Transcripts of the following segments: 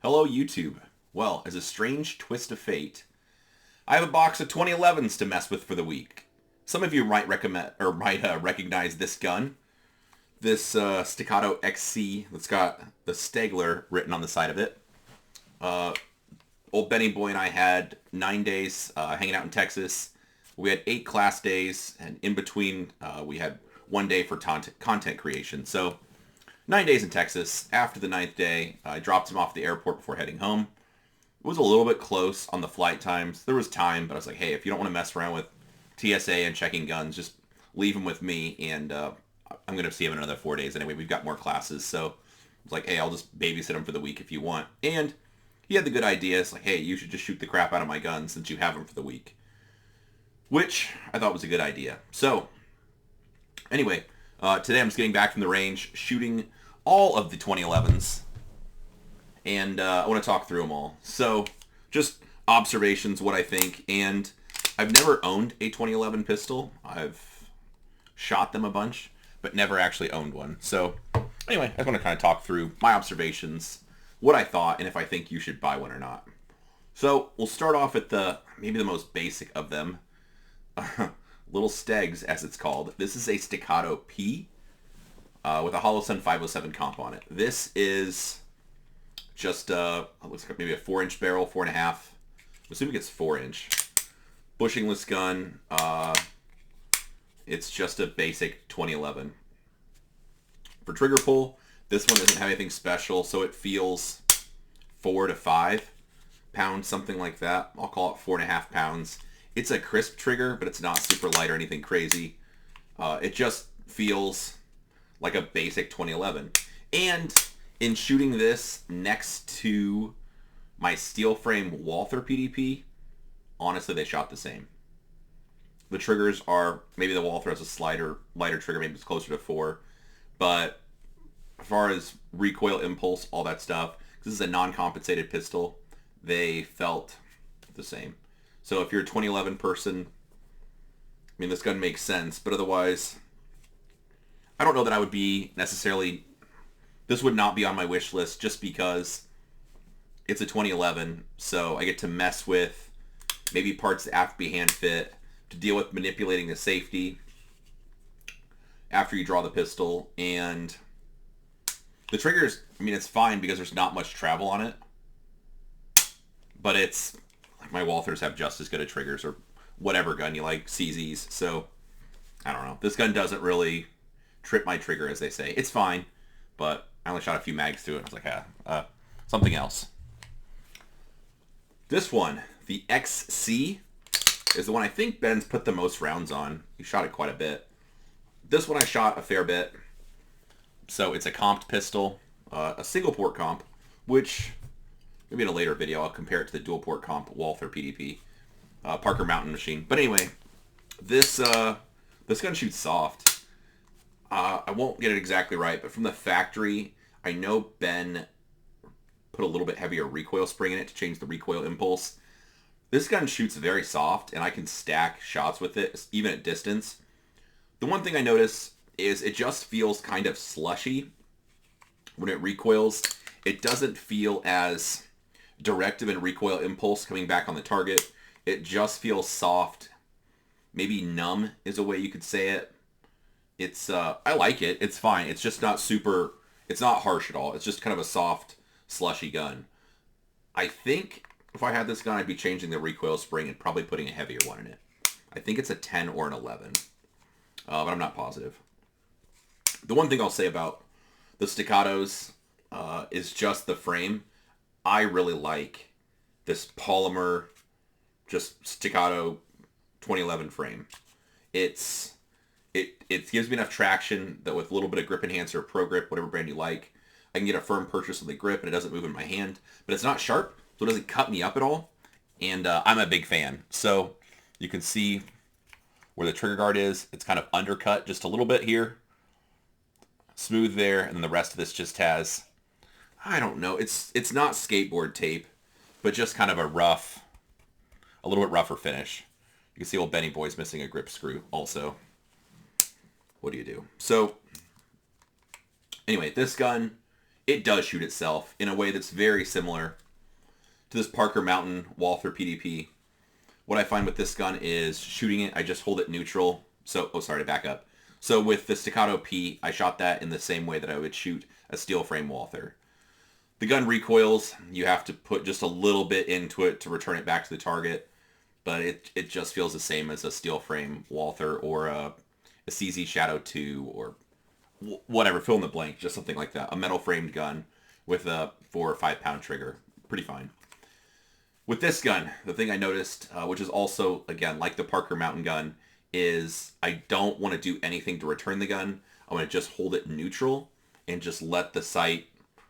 Hello, YouTube. Well, as a strange twist of fate, I have a box of 2011's to mess with for the week. Some of you might recommend or might recognize this gun, this Staccato XC that's got the Stegler written on the side of it. Old Benny Boy and I had 9 days hanging out in Texas. We had 8 class days, and in between we had 1 day for content creation. So 9 days in Texas. After the 9th day, I dropped him off at the airport before heading home. It was a little bit close on the flight times. There was time, but I was like, hey, if you don't want to mess around with TSA and checking guns, just leave him with me, and I'm going to see him in another 4 days anyway. We've got more classes, so I was like, hey, I'll just babysit him for the week if you want. And he had the good idea. It's like, hey, you should just shoot the crap out of my gun since you have him for the week, which I thought was a good idea. So anyway, today I'm just getting back from the range, shooting all of the 2011's, and I want to talk through them all. So just observations, what I think, and I've never owned a 2011 pistol. I've shot them a bunch, but never actually owned one. So anyway, I just want to kind of talk through my observations, what I thought, and if I think you should buy one or not. So we'll start off at maybe the most basic of them. Little Stegs, as it's called. This is a Staccato P with a Holosun 507 comp on it. This is just it looks like maybe a 4-inch barrel, 4.5. I'm assuming it's 4-inch. Bushingless gun. It's just a basic 2011. For trigger pull, this one doesn't have anything special, so it feels 4 to 5 pounds, something like that. I'll call it 4.5 pounds. It's a crisp trigger, but it's not super light or anything crazy. It just feels like a basic 2011. And in shooting this next to my steel frame Walther PDP, honestly, they shot the same. The triggers are, maybe the Walther has a lighter trigger, maybe it's closer to 4. But as far as recoil, impulse, all that stuff, this is a non-compensated pistol, they felt the same. So if you're a 2011 person, I mean, this gun makes sense, but otherwise, I don't know that I would be necessarily, this would not be on my wish list just because it's a 2011, so I get to mess with maybe parts that have to be hand fit, to deal with manipulating the safety after you draw the pistol, and the triggers, I mean, it's fine because there's not much travel on it, but it's, my Walthers have just as good a triggers, or whatever gun you like, CZs, so I don't know. This gun doesn't really trip my trigger, as they say. It's fine, but I only shot a few mags through it. I was like, something else. This one, the XC, is the one I think Ben's put the most rounds on. He shot it quite a bit. This one I shot a fair bit. So it's a comped pistol, a single port comp, which maybe in a later video I'll compare it to the dual port comp Walther PDP, Parker Mountain machine. But anyway, this gun shoots soft. I won't get it exactly right, but from the factory, I know Ben put a little bit heavier recoil spring in it to change the recoil impulse. This gun shoots very soft, and I can stack shots with it, even at distance. The one thing I notice is it just feels kind of slushy when it recoils. It doesn't feel as directive in recoil impulse coming back on the target. It just feels soft. Maybe numb is a way you could say it. It's I like it. It's fine. It's just not super, it's not harsh at all. It's just kind of a soft, slushy gun. I think if I had this gun, I'd be changing the recoil spring and probably putting a heavier one in it. I think it's a 10 or an 11, but I'm not positive. The one thing I'll say about the Staccatos is just the frame. I really like this polymer, just Staccato 2011 frame. It gives me enough traction that with a little bit of grip enhancer, pro grip, whatever brand you like, I can get a firm purchase of the grip and it doesn't move in my hand. But it's not sharp, so it doesn't cut me up at all. And I'm a big fan. So you can see where the trigger guard is. It's kind of undercut just a little bit here. Smooth there, and then the rest of this just has, I don't know, it's not skateboard tape, but just kind of a little bit rougher finish. You can see old Benny Boy's missing a grip screw also. What do you do? So anyway, this gun it does shoot itself in a way that's very similar to this Parker Mountain Walther PDP. What I find with this gun is shooting it, I just hold it neutral. So, oh, sorry, to back up. So with the Staccato P, I shot that in the same way that I would shoot a steel frame Walther. The gun recoils. You have to put just a little bit into it to return it back to the target, but it just feels the same as a steel frame Walther or a CZ Shadow 2 or whatever, fill in the blank, just something like that. A metal framed gun with a 4 or 5 pound trigger. Pretty fine. With this gun, the thing I noticed, which is also, again, like the Parker Mountain gun, is I don't want to do anything to return the gun. I want to just hold it neutral and just let the sight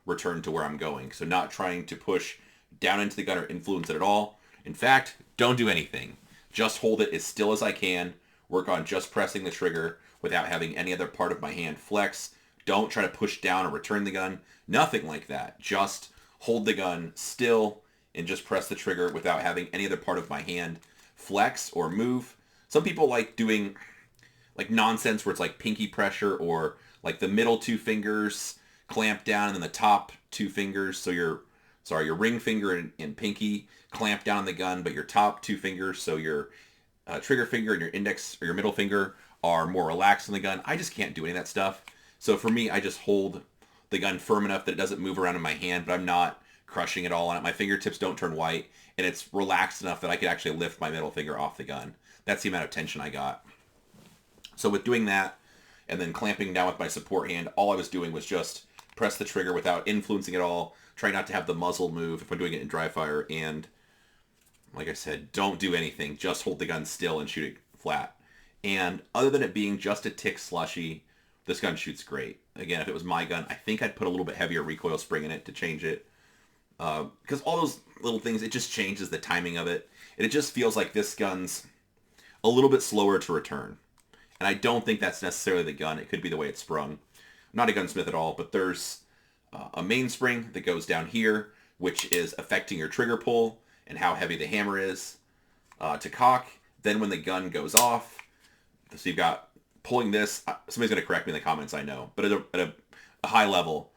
return to where I'm going. So not trying to push down into the gun or influence it at all. In fact, don't do anything. Just hold it as still as I can. Work on just pressing the trigger without having any other part of my hand flex. Don't try to push down or return the gun. Nothing like that. Just hold the gun still and just press the trigger without having any other part of my hand flex or move. Some people like doing like nonsense where it's like pinky pressure or like the middle 2 fingers clamp down and then the top 2 fingers. So your ring finger and pinky clamp down on the gun, but your top 2 fingers, so your trigger finger and your index or your middle finger are more relaxed on the gun. I just can't do any of that stuff. So for me, I just hold the gun firm enough that it doesn't move around in my hand, but I'm not crushing it all on it. My fingertips don't turn white, and it's relaxed enough that I could actually lift my middle finger off the gun. That's the amount of tension I got. So with doing that, and then clamping down with my support hand, all I was doing was just press the trigger without influencing it all, try not to have the muzzle move if I'm doing it in dry fire, and like I said, don't do anything. Just hold the gun still and shoot it flat. And other than it being just a tick slushy, this gun shoots great. Again, if it was my gun, I think I'd put a little bit heavier recoil spring in it to change it. Because all those little things, it just changes the timing of it. And it just feels like this gun's a little bit slower to return. And I don't think that's necessarily the gun. It could be the way it's sprung. I'm not a gunsmith at all, but there's a mainspring that goes down here, which is affecting your trigger pull and how heavy the hammer is to cock. Then when the gun goes off, so you've got pulling this, somebody's going to correct me in the comments, I know, but at a high level,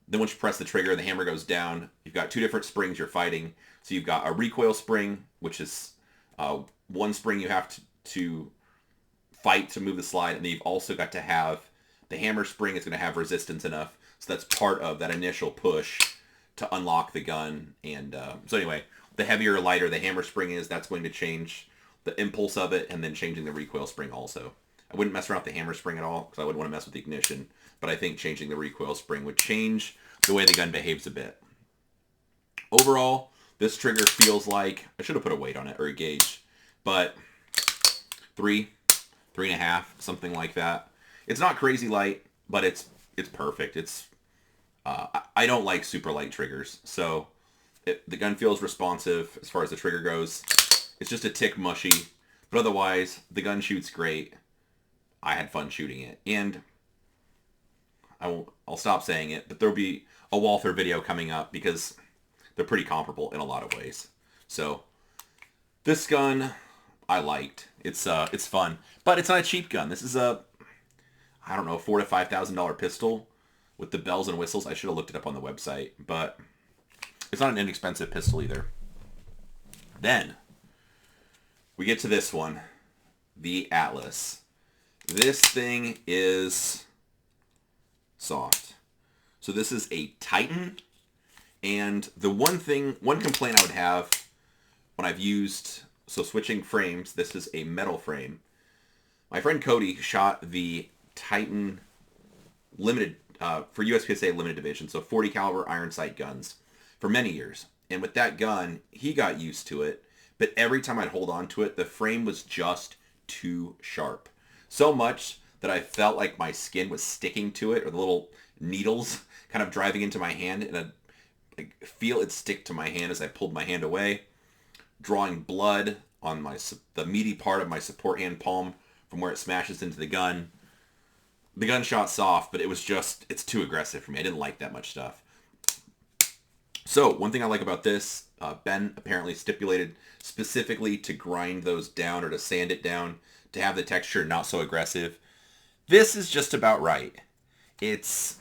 then once you press the trigger, the hammer goes down. You've got 2 different springs you're fighting. So you've got a recoil spring, which is one spring you have to fight to move the slide, and then you've also got to have the hammer spring is going to have resistance enough, so that's part of that initial push to unlock the gun. And so anyway, the heavier or lighter the hammer spring is, that's going to change the impulse of it, and then changing the recoil spring also. I wouldn't mess around with the hammer spring at all because I wouldn't want to mess with the ignition, but I think changing the recoil spring would change the way the gun behaves a bit. Overall, this trigger feels like, I should have put a weight on it or a gauge, but 3.5, something like that. It's not crazy light, but it's perfect. It's I don't like super light triggers, so the gun feels responsive as far as the trigger goes. It's just a tick mushy, but otherwise the gun shoots great. I had fun shooting it, and I'll stop saying it, but there'll be a Walther video coming up because they're pretty comparable in a lot of ways. So this gun I liked. It's fun, but it's not a cheap gun. This is a, I don't know, $4,000 to $5,000 pistol with the bells and whistles. I should have looked it up on the website, but it's not an inexpensive pistol either. Then we get to this one, the Atlas. This thing is soft. So this is a Titan, and the one complaint I would have when I've used, so switching frames, this is a metal frame. My friend Cody shot the Titan limited, for USPSA limited division, so 40 caliber iron sight guns for many years. And with that gun, he got used to it, but every time I'd hold on to it, the frame was just too sharp. So much that I felt like my skin was sticking to it, or the little needles kind of driving into my hand, and I'd like feel it stick to my hand as I pulled my hand away, drawing blood on the meaty part of my support hand palm from where it smashes into the gun. The gun shot soft, but it's too aggressive for me. I didn't like that much stuff. So one thing I like about this, Ben apparently stipulated specifically to grind those down or to sand it down to have the texture not so aggressive. This is just about right. It's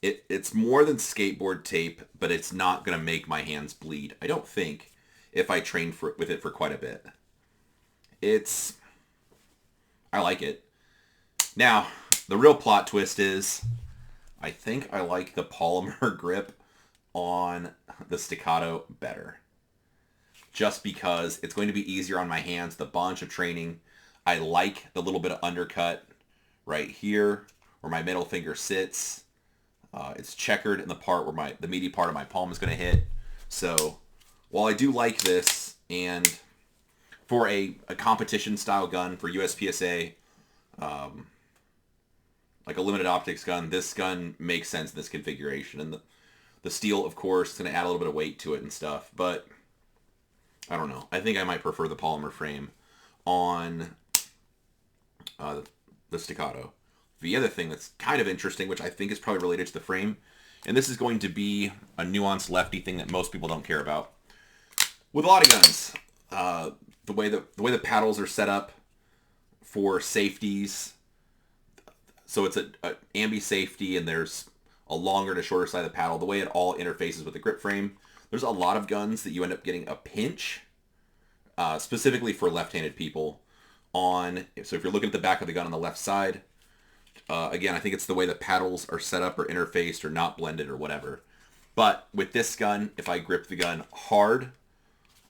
It's more than skateboard tape, but it's not going to make my hands bleed. I don't think, if I train with it for quite a bit. I like it. Now, the real plot twist is, I think I like the polymer grip on the Staccato better. Just because it's going to be easier on my hands, the bunch of training. I like the little bit of undercut right here where my middle finger sits. It's checkered in the part where the meaty part of my palm is going to hit. So while I do like this, and for a competition style gun for USPSA, like a limited optics gun, this gun makes sense in this configuration. And the steel, of course, is going to add a little bit of weight to it and stuff. But I don't know. I think I might prefer the polymer frame on the Staccato. The other thing that's kind of interesting, which I think is probably related to the frame, and this is going to be a nuanced lefty thing that most people don't care about. With a lot of guns, the way the paddles are set up for safeties, so it's a ambi safety, and there's a longer and a shorter side of the paddle. The way it all interfaces with the grip frame, there's a lot of guns that you end up getting a pinch, specifically for left-handed people. So if you're looking at the back of the gun on the left side, again, I think it's the way the paddles are set up or interfaced or not blended or whatever. But with this gun, if I grip the gun hard,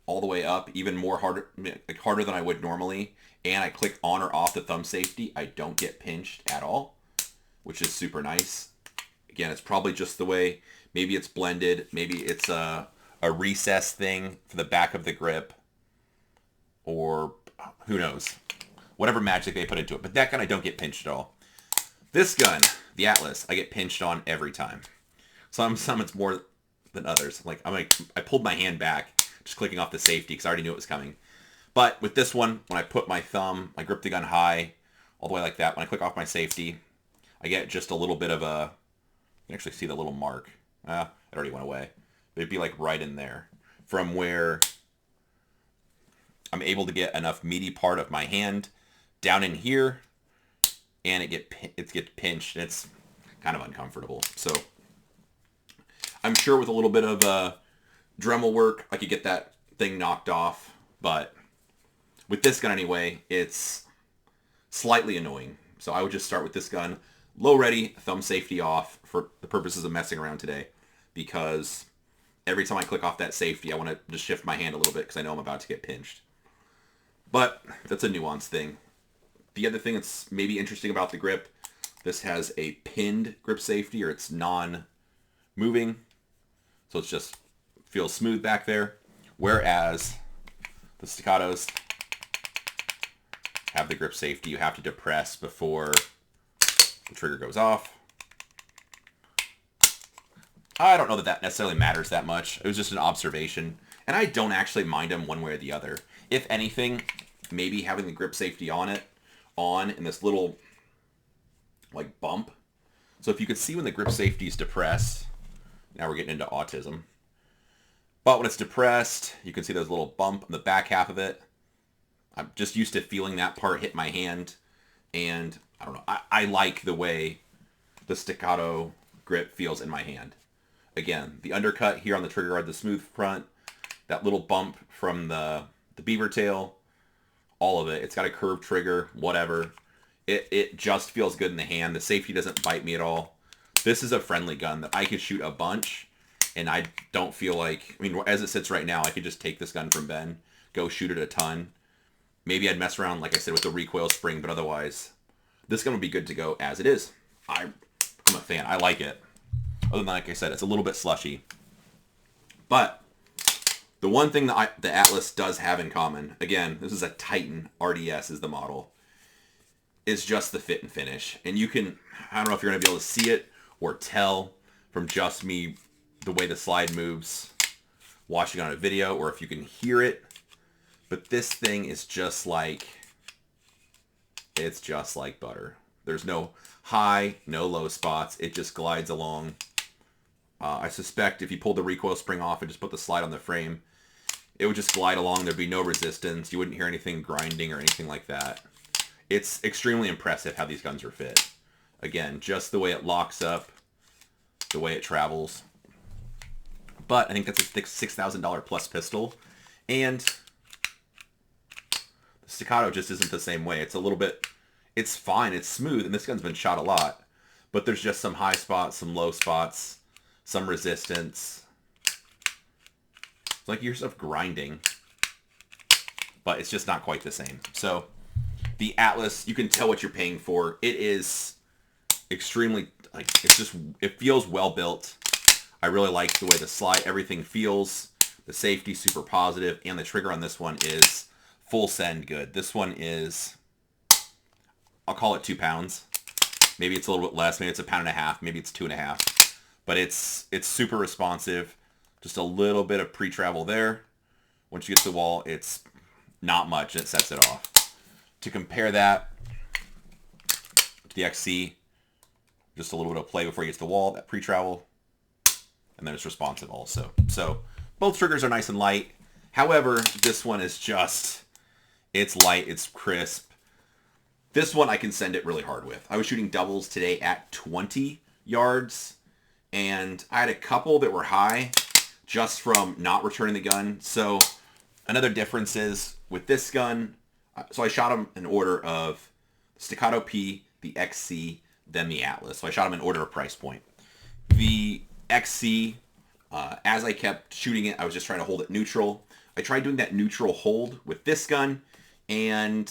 all the way up, even more harder than I would normally, and I click on or off the thumb safety, I don't get pinched at all, which is super nice. Again, it's probably just the way, maybe it's blended, maybe it's a recess thing for the back of the grip, or who knows, whatever magic they put into it. But that gun, I don't get pinched at all. This gun, the Atlas, I get pinched on every time. Some it's more than others. I pulled my hand back, just clicking off the safety because I already knew it was coming. But with this one, when I put my thumb, I grip the gun high, all the way like that. When I click off my safety, I get just a little bit of you can actually see the little mark. It already went away. But it'd be like right in there from where I'm able to get enough meaty part of my hand down in here, and it gets pinched, and it's kind of uncomfortable. So I'm sure with a little bit of Dremel work, I could get that thing knocked off. But with this gun anyway, it's slightly annoying. So I would just start with this gun, low ready, thumb safety off for the purposes of messing around today. Because every time I click off that safety, I want to just shift my hand a little bit because I know I'm about to get pinched. But that's a nuanced thing. The other thing that's maybe interesting about the grip, this has a pinned grip safety, or it's non-moving. So it just feels smooth back there. Whereas the Staccatos have the grip safety. You have to depress before the trigger goes off. I don't know that necessarily matters that much. It was just an observation. And I don't actually mind them one way or the other. If anything, maybe having the grip safety in this little like bump. So if you could see when the grip safety is depressed, now we're getting into autism. But when it's depressed, you can see there's a little bump on the back half of it. I'm just used to feeling that part hit my hand. And I don't know, I like the way the Staccato grip feels in my hand. Again, the undercut here on the trigger guard, the smooth front, that little bump from the beaver tail, all of it. It's got a curved trigger, whatever. It just feels good in the hand. The safety doesn't bite me at all. This is a friendly gun that I could shoot a bunch, and I don't feel like, I mean, as it sits right now, I could just take this gun from Ben, go shoot it a ton. Maybe I'd mess around, like I said, with the recoil spring, but otherwise, this gun would be good to go as it is. I'm a fan. I like it. Other than, like I said, it's a little bit slushy. But the one thing that the Atlas does have in common, again, this is a Titan, RDS is the model, is just the fit and finish. And you can, I don't know if you're going to be able to see it or tell from just me the way the slide moves watching on a video, or if you can hear it. But this thing is just like, it's just like butter. There's no high, no low spots. It just glides along. I suspect if you pulled the recoil spring off and just put the slide on the frame, it would just glide along. There'd be no resistance. You wouldn't hear anything grinding or anything like that. It's extremely impressive how these guns are fit. Again, just the way it locks up. the way it travels. But I think that's a $6,000 plus pistol. And the Staccato just isn't the same way. It's a little bit, it's fine, it's smooth, and this gun's been shot a lot. But there's just some high spots, some low spots, some resistance. It's like you're stuff grinding. But it's just not quite the same. So the Atlas, you can tell what you're paying for. It is extremely, like, it's just, it feels well built. I really like the way the slide, everything feels. The safety, super positive. And the trigger on this one is full send good. This one is, I'll call it 2 pounds. Maybe it's a little bit less. Maybe it's 1.5 pounds. Maybe it's 2.5. But it's super responsive. Just a little bit of pre-travel there. Once you get to the wall, it's not much. It sets it off. To compare that to the XC, just a little bit of play before you get to the wall, that pre-travel, and then it's responsive also. So both triggers are nice and light. However, this one is just, it's light, it's crisp. This one I can send it really hard with. I was shooting doubles today at 20 yards, and I had a couple that were high just from not returning the gun. So another difference is with this gun, so I shot them in order of Staccato P, the XC, then the Atlas. So I shot them in order of price point. The XC, as I kept shooting it, I was just trying to hold it neutral. I tried doing that neutral hold with this gun, and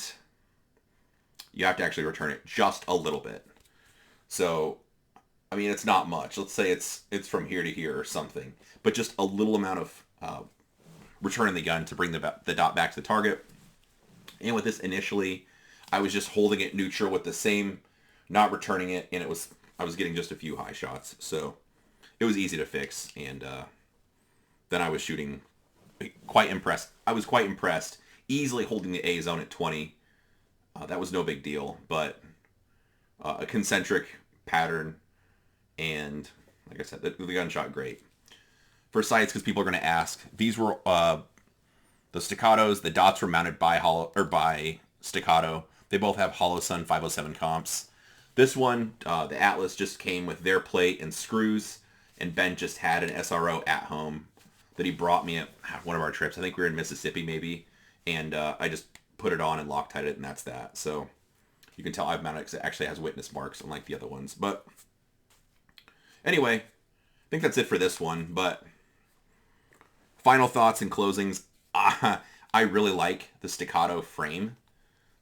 you have to actually return it just a little bit. So, I mean, it's not much. Let's say it's from here to here or something, but just a little amount of returning the gun to bring the dot back to the target. And with this initially, I was just holding it neutral with the same, not returning it, and I was getting just a few high shots. So it was easy to fix, and then I was shooting quite impressed. I was quite impressed, easily holding the A zone at 20. That was no big deal, but a concentric pattern, and like I said, the gun shot great. For sights, because people are going to ask, these were the Staccatos. The dots were mounted by Staccato. They both have Holosun 507 comps. This one, the Atlas, just came with their plate and screws, and Ben just had an SRO at home that he brought me at one of our trips. I think we were in Mississippi maybe, and I just put it on and Loctite it, and that's that. So you can tell I've mounted it because it actually has witness marks, unlike the other ones. But anyway, I think that's it for this one. But final thoughts and closings. I really like the Staccato frame,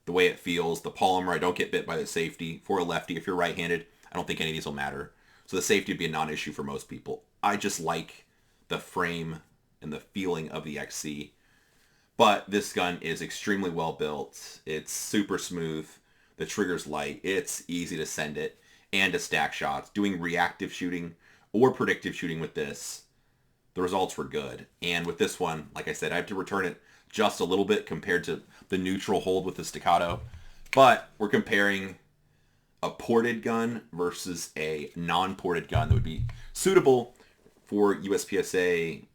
the way it feels, the polymer. I don't get bit by the safety. For a lefty, if you're right-handed, I don't think any of these will matter. So the safety would be a non-issue for most people. I just like the frame and the feeling of the XC. But this gun is extremely well built. It's super smooth. The trigger's light. It's easy to send it and to stack shots. Doing reactive shooting or predictive shooting with this, the results were good. And with this one, like I said, I have to return it just a little bit compared to the neutral hold with the Staccato. But we're comparing a ported gun versus a non-ported gun that would be suitable for USPSA,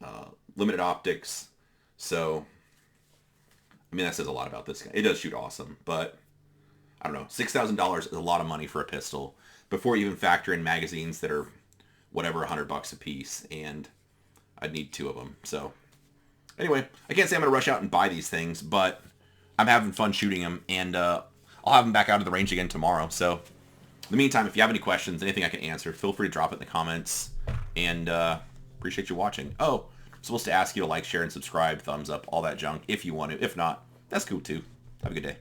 limited optics. So, I mean, that says a lot about this guy. It does shoot awesome, but I don't know. $6,000 is a lot of money for a pistol before you even factor in magazines that are whatever, $100 a piece, and I'd need 2 of them. So anyway, I can't say I'm going to rush out and buy these things, but I'm having fun shooting them, and I'll have them back out of the range again tomorrow. So in the meantime, if you have any questions, anything I can answer, feel free to drop it in the comments, and appreciate you watching. Oh, I'm supposed to ask you to like, share, and subscribe, thumbs up, all that junk, if you want to. If not, that's cool too. Have a good day.